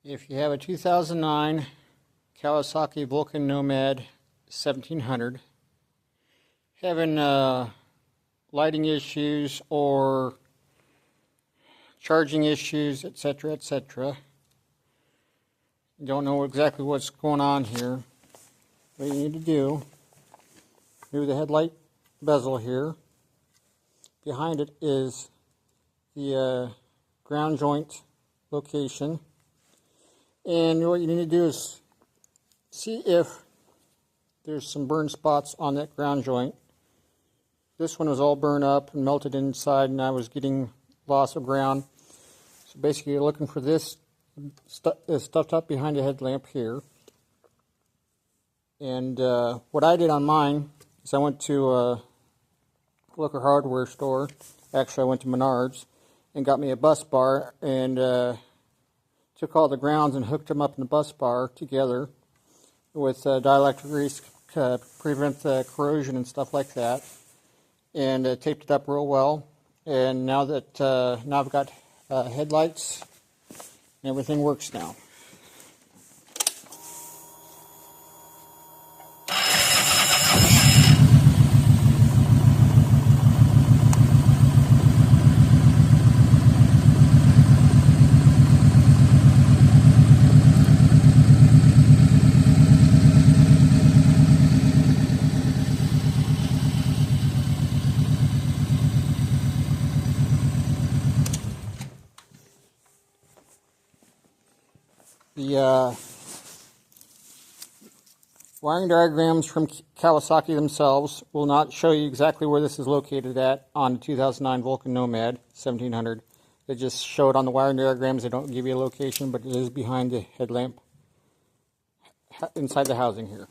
If you have a 2009 Kawasaki Vulcan Nomad 1700, having lighting issues or charging issues, etc., etc., you don't know exactly what's going on here, what you need to do, move the headlight bezel here. Behind it is the ground joint location. And what you need to do is see if there's some burn spots on that ground joint. This one was all burned up and melted inside, and I was getting loss of ground. So basically you're looking for this stuffed up behind the headlamp here. And what I did on mine is I went to a local hardware store. Actually, I went to Menards and got me a bus bar and took all the grounds and hooked them up in the bus bar together with dielectric grease to prevent corrosion and stuff like that, and taped it up real well. And now that now I've got headlights, and everything works now. The wiring diagrams from Kawasaki themselves will not show you exactly where this is located at on the 2009 Vulcan Nomad 1700. They just show it on the wiring diagrams. They don't give you a location, but it is behind the headlamp inside the housing here.